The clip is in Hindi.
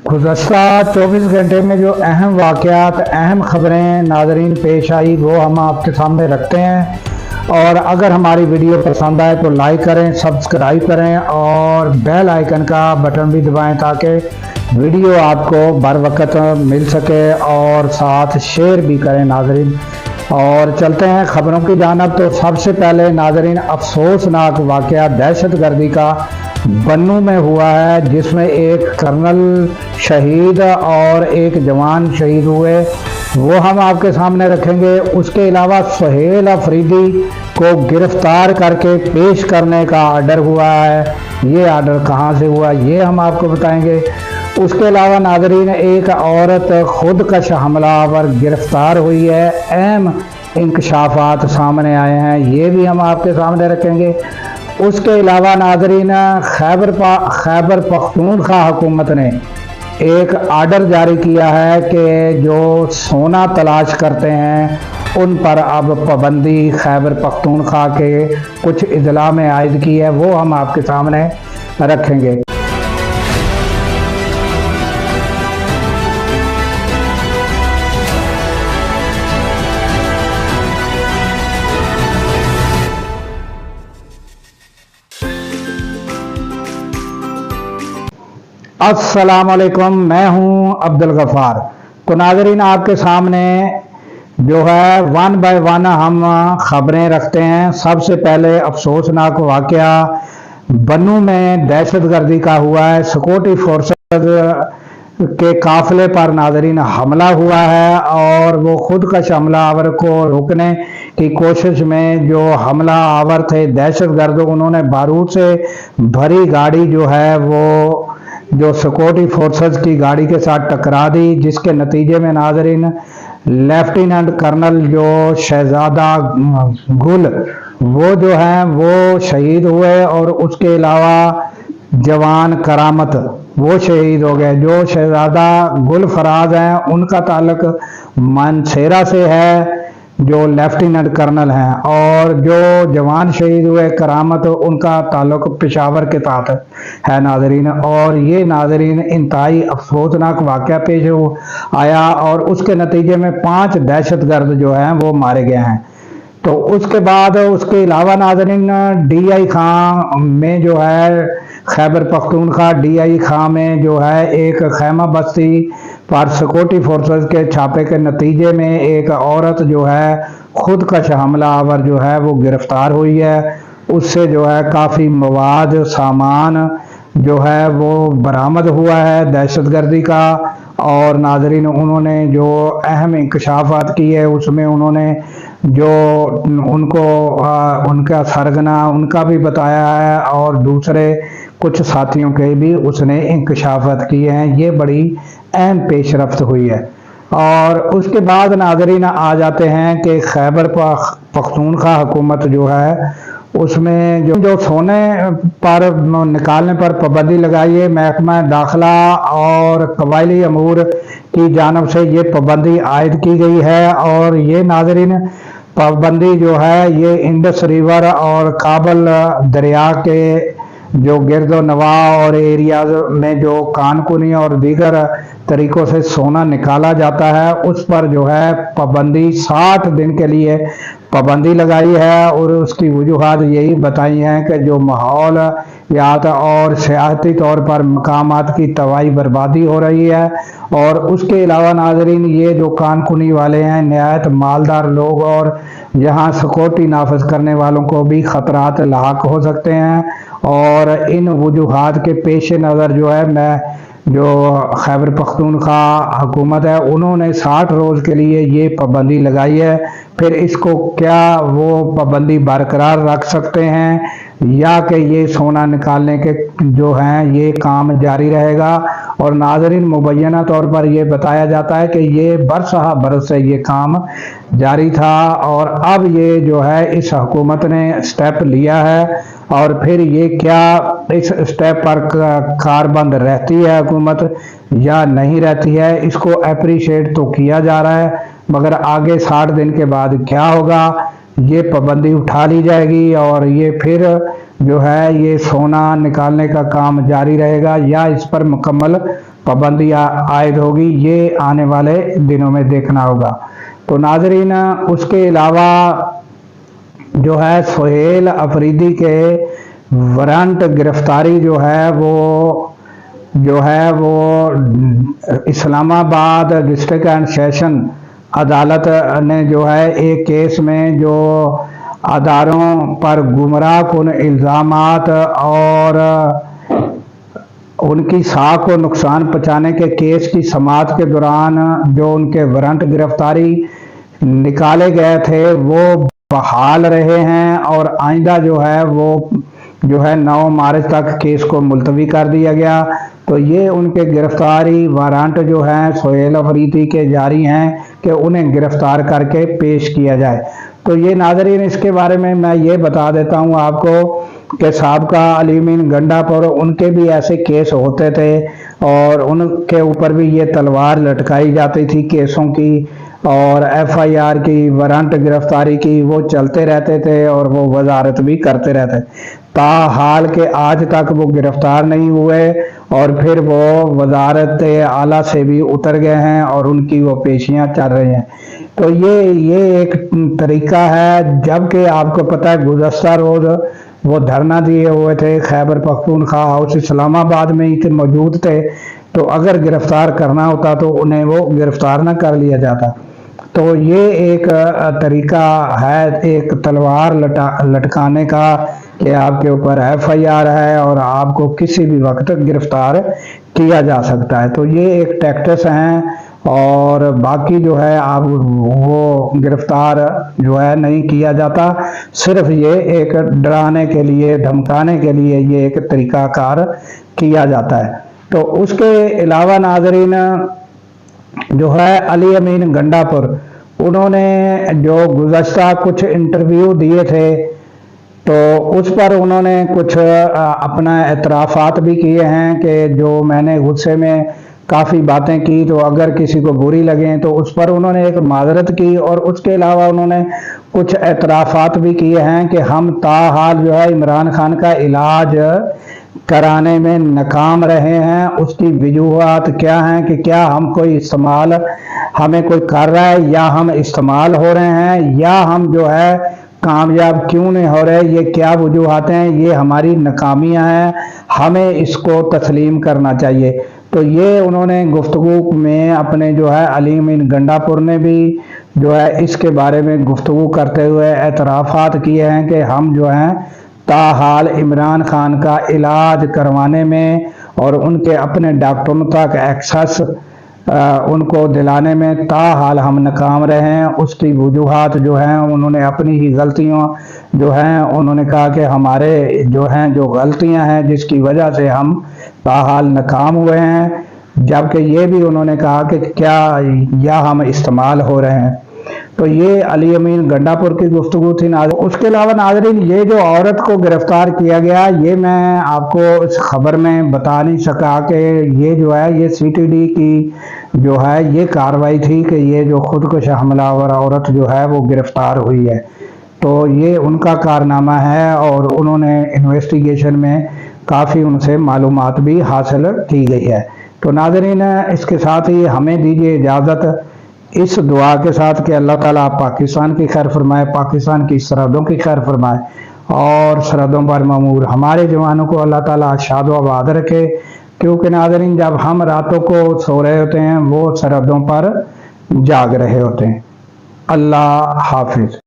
गुज़श्ता 24 घंटे में जो अहम वाक़यात, अहम ख़बरें नाज़रीन पेश आई वो हम आपके सामने रखते हैं। और अगर हमारी वीडियो पसंद आए तो लाइक करें, सब्सक्राइब करें और बेल आइकन का बटन भी दबाएं ताकि वीडियो आपको बर वक्त मिल सके, और साथ शेयर भी करें नाज़रीन। और चलते हैं ख़बरों की जानिब। तो सबसे पहले नाज़रीन अफसोसनाक वाक़या दहशतगर्दी का बन्नू में हुआ है, जिसमें एक कर्नल शहीद और एक जवान शहीद हुए, वो हम आपके सामने रखेंगे। उसके अलावा सुहेल अफरीदी को गिरफ्तार करके पेश करने का आर्डर हुआ है। ये आर्डर कहाँ से हुआ ये हम आपको बताएंगे। उसके अलावा नाज़रीन एक औरत खुदकश हमलावर गिरफ्तार हुई है। अहम इंकशाफात सामने आए हैं, ये भी हम आपके सामने रखेंगे। उसके अलावा नाज़रीन खैबर पख्तूनख्वा हुकूमत ने एक आर्डर जारी किया है कि जो सोना तलाश करते हैं उन पर अब पाबंदी खैबर पख्तूनख्वा के कुछ इजला में आयद की है, वो हम आपके सामने रखेंगे। अस्सलामुअलैकुम, मैं हूं अब्दुल गफ़ार। तो नाज़रीन आपके सामने जो है वन बाय वन हम ख़बरें रखते हैं। सबसे पहले अफसोसनाक वाक़या बन्नू में दहशतगर्दी का हुआ है। सिक्योरिटी फोर्सेस के काफ़िले पर नाज़रीन हमला हुआ है और वो खुदकश हमलावर को रोकने की कोशिश में जो हमला आवर थे दहशतगर्द, उन्होंने बारूद से भरी गाड़ी जो है वो जो सिक्योरिटी फोर्सेस की गाड़ी के साथ टकरा दी, जिसके नतीजे में नाज़रीन लेफ्टिनेंट कर्नल जो शहजादा गुल वो जो हैं वो शहीद हुए, और उसके अलावा जवान करामत वो शहीद हो गए। जो शहजादा गुल फराज हैं उनका ताल्लुक मानसेरा से है, जो लेफ्टिनेंट कर्नल हैं, और जो जवान शहीद हुए करामत उनका ताल्लुक पेशावर के साथ है नाज़रीन। और ये नाज़रीन इंतहाई अफसोसनाक वाक़या पेश आया और उसके नतीजे में 5 दहशतगर्द जो हैं वो मारे गए हैं। तो उसके बाद उसके अलावा नाज़रीन DI खां में जो है खैबर पख्तूनख्वा DI खां में जो है एक खैमा बस्ती पर सिक्योरिटी फोर्सेस के छापे के नतीजे में एक औरत जो है खुदकश हमलावर जो है वो गिरफ्तार हुई है। उससे जो है काफ़ी मवाद सामान जो है वो बरामद हुआ है दहशतगर्दी का। और नाज़रीन उन्होंने जो अहम इंकशाफात की है उसमें उन्होंने जो उनको उनका सरगना उनका भी बताया है और दूसरे कुछ साथियों के भी उसने इंकशाफात किए हैं। ये बड़ी अहम पेशरफ्त हुई है। और उसके बाद नाज़रीन आ जाते हैं कि खैबर पख्तूनख्वा हुकूमत जो है उसमें जो सोने पर निकालने पर पाबंदी लगाई है, महकमा दाखिला और कबायली अमूर की जानब से ये पाबंदी आयद की गई है। और ये नाज़रीन पाबंदी जो है ये इंडस रिवर और काबल दरिया के जो गिरदो नवा और एरियाज में जो कानकुनी और दीगर तरीकों से सोना निकाला जाता है उस पर जो है पाबंदी 60 दिन के लिए पाबंदी लगाई है। और उसकी वजूहात यही बताई हैं कि जो माहौल यात और सियाहती तौर पर मकामात की तबाही बर्बादी हो रही है। और उसके अलावा नाज़रीन ये जो कानकुनी वाले हैं नहायत मालदार लोग, और यहाँ सिक्योरिटी नाफज करने वालों को भी ख़तरात लाक हो सकते हैं। और इन वजूहात के पेश नज़र जो है मैं जो खैबर पख्तूनख्वा हुकूमत है उन्होंने 60 रोज़ के लिए ये पाबंदी लगाई है। फिर इसको क्या वो पाबंदी बरकरार रख सकते हैं या कि ये सोना निकालने के जो हैं ये काम जारी रहेगा। और नाज़रीन मुबैना तौर पर यह बताया जाता है कि ये बरसहा बरस से ये काम जारी था और अब ये जो है इस हुकूमत ने स्टेप लिया है। और फिर ये क्या इस स्टेप पर कारबंद रहती है हुकूमत या नहीं रहती है, इसको अप्रिशिएट तो किया जा रहा है, मगर आगे 60 दिन के बाद क्या होगा, ये पाबंदी उठा ली जाएगी और ये फिर जो है ये सोना निकालने का काम जारी रहेगा या इस पर मुकम्मल पाबंदी आयद होगी, ये आने वाले दिनों में देखना होगा। तो नाजरीन, उसके अलावा जो है सुहेल अफरीदी के वारंट गिरफ्तारी जो है वो इस्लामाबाद डिस्ट्रिक्ट एंड सेशन अदालत ने जो है एक केस में जो आधारों पर गुमराह कुन इल्ज़ामात और उनकी साख को नुकसान पहुंचाने के केस की समाअत के दौरान जो उनके वारंट गिरफ्तारी निकाले गए थे वो बहाल रहे हैं और आइंदा जो है 9 मार्च तक केस को मुलतवी कर दिया गया। तो ये उनके गिरफ्तारी वारंट जो हैं सुहेल अफरीदी के जारी हैं कि उन्हें गिरफ्तार करके पेश किया जाए। तो ये नाज़रीन, इसके बारे में मैं ये बता देता हूँ आपको कि साबका अली अमीन गंडापुर उनके भी ऐसे केस होते थे और उनके ऊपर भी ये तलवार लटकाई जाती थी केसों की और FIR की, वारंट गिरफ्तारी की, वो चलते रहते थे और वो वजारत भी करते रहते। ताहाल के आज तक वो गिरफ्तार नहीं हुए और फिर वो वजारत आला से भी उतर गए हैं और उनकी वो पेशियां चल रही हैं। तो ये एक तरीका है, जबकि आपको पता है गुज़श्ता रोज वो धरना दिए हुए थे खैबर पख्तूनख्वा हाउस इस्लामाबाद में ही मौजूद थे। तो अगर गिरफ्तार करना होता तो उन्हें वो गिरफ्तार ना कर लिया जाता। तो ये एक तरीका है, एक तलवार लटकाने का कि आपके ऊपर FIR है और आपको किसी भी वक्त गिरफ्तार किया जा सकता है। तो ये एक टैक्टिक्स हैं और बाकी जो है आप वो गिरफ्तार जो है नहीं किया जाता, सिर्फ ये एक डराने के लिए, धमकाने के लिए ये एक तरीकाकार किया जाता है। तो उसके अलावा नाजरीन जो है अली अमीन गंडापुर, उन्होंने जो गुज़श्ता कुछ इंटरव्यू दिए थे तो उस पर उन्होंने कुछ अपना एतराफ़ात भी किए हैं कि जो मैंने गुस्से में काफ़ी बातें की, तो अगर किसी को बुरी लगें तो उस पर उन्होंने एक माजरत की। और उसके अलावा उन्होंने कुछ एतराफ़ात भी किए हैं कि हम ताहाल जो है इमरान खान का इलाज कराने में नाकाम रहे हैं। उसकी वजूहात क्या हैं कि क्या हम कोई इस्तेमाल हमें कोई कर रहा है या हम इस्तेमाल हो रहे हैं या हम जो है कामयाब क्यों नहीं हो रहे, ये क्या वजूहात हैं, ये हमारी नाकामियां हैं, हमें इसको तस्लीम करना चाहिए। तो ये उन्होंने गुफ्तगू में अपने जो है अली अमीन गंडापुर ने भी जो है इसके बारे में गुफ्तगू करते हुए एतराफ़ात किए हैं कि हम जो हैं ताहाल इमरान खान का इलाज करवाने में और उनके अपने डॉक्टरों तक एक्सेस उनको दिलाने में ताहाल हम नाकाम रहे हैं। उसकी वजूहात जो हैं उन्होंने अपनी ही गलतियों जो हैं उन्होंने कहा कि हमारे जो हैं जो गलतियां हैं जिसकी वजह से हम ताहाल नाकाम हुए हैं, जबकि ये भी उन्होंने कहा कि क्या या हम इस्तेमाल हो रहे हैं। तो ये अली अमीन गंडापुर की गुफ्तगू थी नाज़रीन। उसके अलावा नाज़रीन ये जो औरत को गिरफ्तार किया गया, ये मैं आपको इस खबर में बता नहीं सका कि ये जो है ये CTD की जो है ये कार्रवाई थी कि ये जो खुदकुश हमलावर औरत जो है वो गिरफ्तार हुई है। तो ये उनका कारनामा है और उन्होंने इन्वेस्टिगेशन में काफ़ी उनसे मालूमात भी हासिल की गई है। तो नाज़रीन, इसके साथ ही हमें दीजिए इजाज़त इस दुआ के साथ कि अल्लाह ताला पाकिस्तान की खैर फरमाए, पाकिस्तान की सरहदों की खैर फरमाए और सरहदों पर ममूर हमारे जवानों को अल्लाह ताला शाद व आबाद रखे। क्योंकि नाज़रीन जब हम रातों को सो रहे होते हैं वो सरहदों पर जाग रहे होते हैं। अल्लाह हाफिज़।